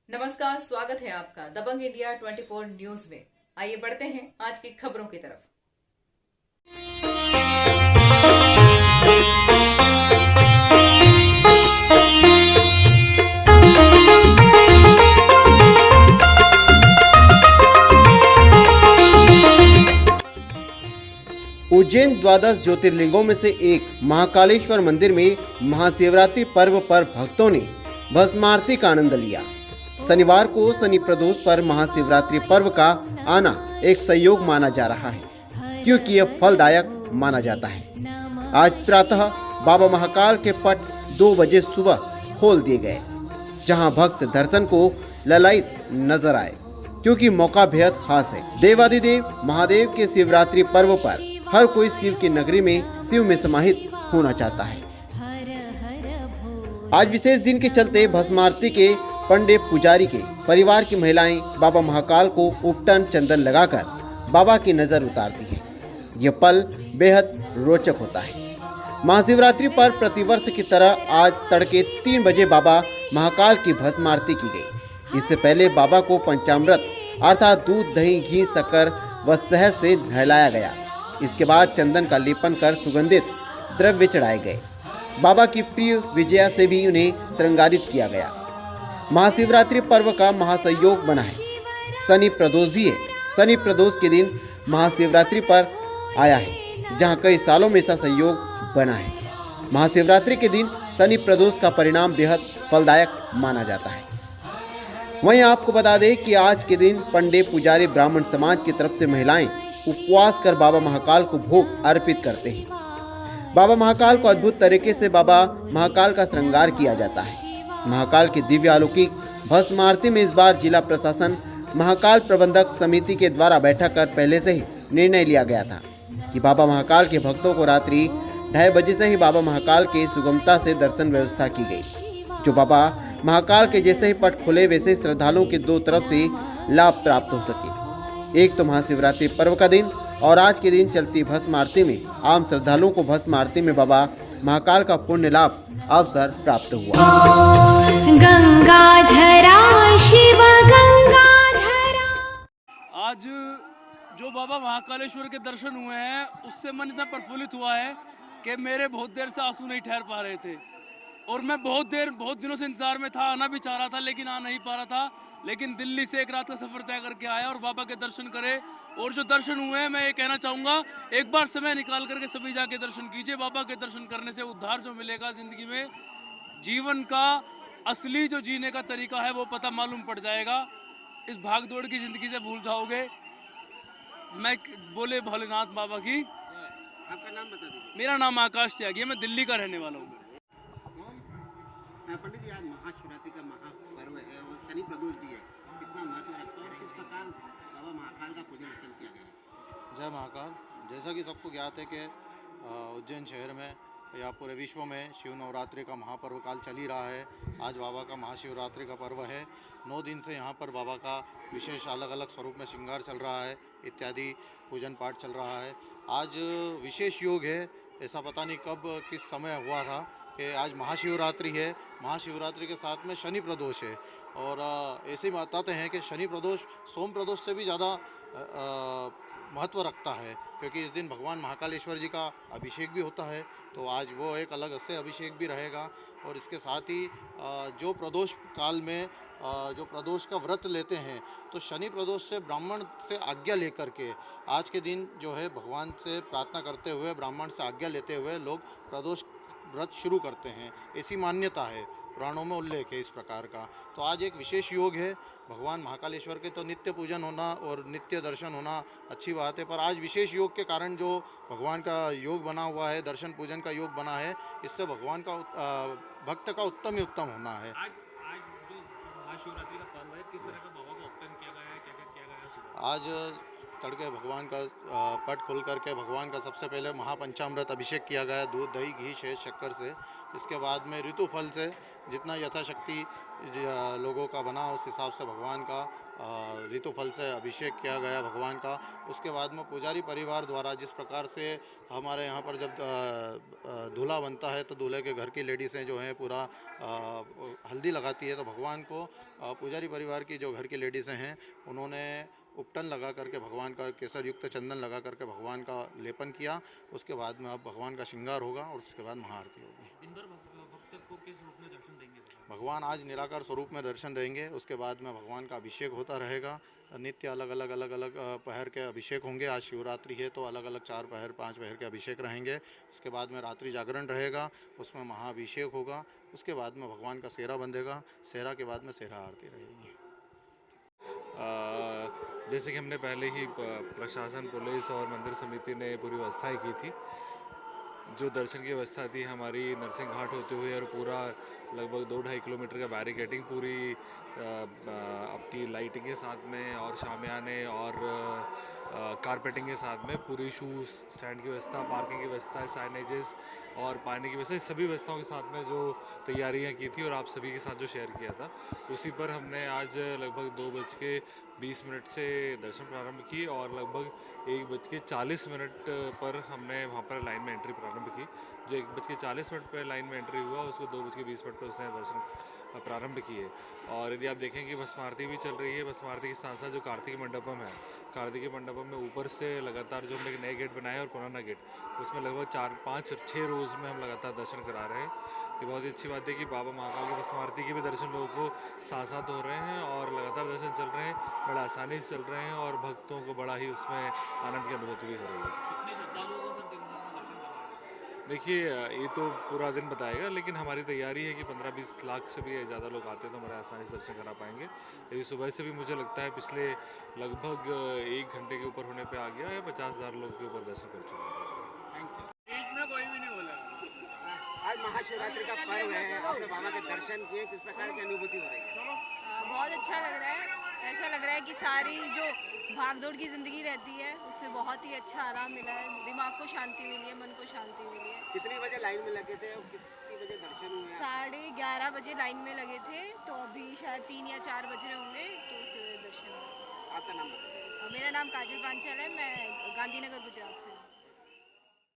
नमस्कार, स्वागत है आपका दबंग इंडिया 24 न्यूज में। आइए बढ़ते हैं आज की खबरों की तरफ। उज्जैन द्वादश ज्योतिर्लिंगों में से एक महाकालेश्वर मंदिर में महाशिवरात्रि पर्व पर भक्तों ने भस्म आरती का आनंद लिया। शनिवार को शनि प्रदोष पर महाशिवरात्रि पर्व का आना एक संयोग माना जा रहा है, क्योंकि यह फलदायक माना जाता है। आज प्रातः बाबा महाकाल के पट 2 बजे सुबह खोल दिए गए, जहां भक्त दर्शन को ललायित नजर आए, क्योंकि मौका बेहद खास है। देवाधिदेव महादेव के शिवरात्रि पर्व पर हर कोई शिव की नगरी में शिव में समाहित होना चाहता है। आज विशेष दिन के चलते भस्म आरती के पंडे पुजारी के परिवार की महिलाएं बाबा महाकाल को उपटन चंदन लगाकर बाबा की नजर उतारती हैं। यह पल बेहद रोचक होता है। महाशिवरात्रि पर प्रतिवर्ष की तरह आज तड़के 3 बजे बाबा महाकाल की भस्म आरती की गई। इससे पहले बाबा को पंचामृत अर्थात दूध, दही, घी, शक्कर व शहद से नहलाया गया। इसके बाद चंदन का लेपन कर सुगंधित द्रव्य चढ़ाए गए। बाबा की प्रिय विजया से भी उन्हें श्रृंगारित किया गया। महाशिवरात्रि पर्व का महासंयोग बना है। शनि प्रदोष भी है। शनि प्रदोष के दिन महाशिवरात्रि पर आया है, जहां कई सालों में ऐसा संयोग बना है। महाशिवरात्रि के दिन शनि प्रदोष का परिणाम बेहद फलदायक माना जाता है। वहीं आपको बता दें कि आज के दिन पंडे पुजारी ब्राह्मण समाज की तरफ से महिलाएं उपवास कर बाबा महाकाल को भोग अर्पित करते हैं। बाबा महाकाल को अद्भुत तरीके से बाबा महाकाल का श्रृंगार किया जाता है। महाकाल की दिव्य अलौकिक भस्म आरती में इस बार जिला प्रशासन महाकाल प्रबंधक समिति के द्वारा बैठक कर पहले से ही निर्णय लिया गया था कि बाबा महाकाल के भक्तों को रात्रि 2:30 बजे से ही बाबा महाकाल के सुगमता से दर्शन व्यवस्था की गई। जो बाबा महाकाल के जैसे ही पट खुले वैसे श्रद्धालुओं के 2 तरफ से लाभ प्राप्त हो सके। एक तो महाशिवरात्रि पर्व का दिन और आज के दिन चलती भस्म आरती में आम श्रद्धालुओं को भस्म आरती में बाबा महाकाल का पुण्य लाभ अवसर प्राप्त हुआ। गंगाधरा शिव गंगाधरा। आज जो बाबा महाकालेश्वर के दर्शन हुए हैं, उससे मन इतना प्रफुल्लित हुआ है कि मेरे बहुत देर से आंसू नहीं ठहर पा रहे थे और मैं बहुत दिनों से इंतजार में था। आना भी चाह रहा था लेकिन आ नहीं पा रहा था, लेकिन दिल्ली से एक रात का सफर तय करके आया और बाबा के दर्शन करे। और जो दर्शन हुए हैं, मैं ये कहना चाहूँगा, एक बार समय निकाल करके सभी जाके दर्शन कीजिए। बाबा के दर्शन करने से उद्धार जो मिलेगा ज़िंदगी में, जीवन का असली जो जीने का तरीका है वो पता मालूम पड़ जाएगा। इस भागदौड़ की ज़िंदगी से भूल जाओगे। मैं बोले भोलेनाथ बाबा की। आपका नाम बता दीजिए। मेरा नाम आकाश त्यागी है, मैं दिल्ली का रहने वाला हूँ। पंडित जी, आज महाशिवरात्रि का महापर्व है और शनि प्रदोष भी है, कितना महत्व रखता है और किस प्रकार बाबा महाकाल का पूजन अर्चन किया गया है? जय महाकाल। जैसा कि सबको ज्ञात है कि उज्जैन शहर में या पूरे विश्व में शिव नवरात्रि का महापर्व काल चल ही रहा है। आज बाबा का महाशिवरात्रि का पर्व है। 9 दिन से यहाँ पर बाबा का विशेष अलग अलग स्वरूप में श्रृंगार चल रहा है, इत्यादि पूजन पाठ चल रहा है। आज विशेष योग है, ऐसा पता नहीं कब किस समय हुआ था कि आज महाशिवरात्रि है। महाशिवरात्रि के साथ में शनि प्रदोष है और ऐसे ही बताते हैं कि शनि प्रदोष सोम प्रदोष से भी ज़्यादा महत्व रखता है, क्योंकि इस दिन भगवान महाकालेश्वर जी का अभिषेक भी होता है। तो आज वो एक अलग से अभिषेक भी रहेगा। और इसके साथ ही जो प्रदोष काल में जो प्रदोष का व्रत लेते हैं, तो शनि प्रदोष से ब्राह्मण से आज्ञा लेकर के आज के दिन जो है भगवान से प्रार्थना करते हुए, ब्राह्मण से आज्ञा लेते हुए लोग प्रदोष व्रत शुरू करते हैं। ऐसी मान्यता है, पुराणों में उल्लेख है इस प्रकार का। तो आज एक विशेष योग है। भगवान महाकालेश्वर के तो नित्य पूजन होना और नित्य दर्शन होना अच्छी बात है, पर आज विशेष योग के कारण जो भगवान का योग बना हुआ है, दर्शन पूजन का योग बना है, इससे भगवान का भक्त का उत्तम ही उत्तम होना है। आज जो महाशिवरात्रि का पर्व है, किस तरह का बाबा का उपटन किया गया है, क्या क्या किया गया है? आज तड़के भगवान का पट खोल करके भगवान का सबसे पहले महापंचामृत अभिषेक किया गया, दूध दही घी शहद शक्कर से। इसके बाद में ऋतु फल से जितना यथाशक्ति लोगों का बना उस हिसाब से भगवान का ऋतु फल से अभिषेक किया गया भगवान का। उसके बाद में पुजारी परिवार द्वारा जिस प्रकार से हमारे यहाँ पर जब दूल्हा बनता है तो दूल्हे के घर की लेडीज़ें जो हैं पूरा हल्दी लगाती है, तो भगवान को पुजारी परिवार की जो घर की लेडीज़ें हैं उन्होंने उपटन लगा करके भगवान का केसर युक्त चंदन लगा करके भगवान का लेपन किया। उसके बाद में अब भगवान का श्रृंगार होगा और उसके बाद महाआरती होगी। दिन भर भक्त को किस रूप में दर्शन देंगे? भगवान आज निराकार स्वरूप में दर्शन देंगे। उसके बाद में भगवान का अभिषेक होता रहेगा। नित्य अलग अलग पहर के अभिषेक होंगे। आज शिवरात्रि है तो अलग अलग 4 पहर 5 पहर के अभिषेक रहेंगे। उसके बाद में रात्रि जागरण रहेगा, उसमें महाअभिषेक होगा। उसके बाद में भगवान का सेहरा बंधेगा, सेहरा के बाद में सेहरा आरती रहेगी। जैसे कि हमने पहले ही प्रशासन, पुलिस और मंदिर समिति ने पूरी व्यवस्थाएं की थी। जो दर्शन की व्यवस्था थी हमारी नरसिंह घाट होते हुए और पूरा लगभग 2-2.5 किलोमीटर का बैरिकेडिंग, पूरी आपकी लाइटिंग के साथ में और शामियाने और कारपेटिंग के साथ में पूरी शूज़ स्टैंड की व्यवस्था, पार्किंग की व्यवस्था, साइनेजेस और पानी की व्यवस्था, सभी व्यवस्थाओं के साथ में जो तैयारियां की थी और आप सभी के साथ जो शेयर किया था, उसी पर हमने आज लगभग 2:20 से दर्शन प्रारंभ की और लगभग 1:40 पर हमने वहाँ पर लाइन में एंट्री प्रारंभ की। जो 1:40 पर लाइन में एंट्री हुआ उसको 2:20 पर उसने दर्शन प्रारंभ किए। और यदि आप देखें कि भस्म आरती भी चल रही है। भस्म आरती के साथ साथ जो कार्तिक मंडपम है, कार्तिक मंडपम में ऊपर से लगातार जो हमने एक नए गेट बनाया और पुराना गेट, उसमें लगभग 4-5-6 रोज़ में हम लगातार दर्शन करा रहे हैं। ये बहुत ही अच्छी बात है कि बाबा महाकाल की भस्म आरती के भी दर्शन लोगों को साथ साथ हो रहे हैं और लगातार दर्शन चल रहे हैं, बड़ा आसानी से चल रहे हैं और भक्तों को बड़ा ही उसमें आनंद की अनुभूति भी हो रही है। देखिए, ये तो पूरा दिन बताएगा, लेकिन हमारी तैयारी है कि 15-20 लाख से भी ज़्यादा लोग आते हैं तो हमारे आसानी से दर्शन करा पाएंगे। यदि सुबह से भी मुझे लगता है पिछले लगभग 1 घंटे के ऊपर होने पे आ गया है, 50,000 लोग के ऊपर दर्शन कर चुके हैं। बीच में कोई भी नहीं बोला। आज महाशिवरात्रि का पर्व है, आपने बाबा के दर्शन किए, किस प्रकार की अनुभूति हो रही है? बहुत अच्छा लग रहा है। ऐसा लग रहा है कि सारी जो भागदौड़ की ज़िंदगी रहती है उससे बहुत ही अच्छा आराम मिला है, दिमाग को शांति मिली है, मन को शांति मिली है। कितने बजे लाइन में लगे थे और कितनी बजे दर्शन हुए? 11:30 बजे लाइन में लगे थे, तो अभी शायद 3 या 4 बज रहे होंगे तो उससे दर्शन हुए। आपका नाम बताइए। मेरा नाम काजल पांचाल है, मैं गांधीनगर गुजरात से।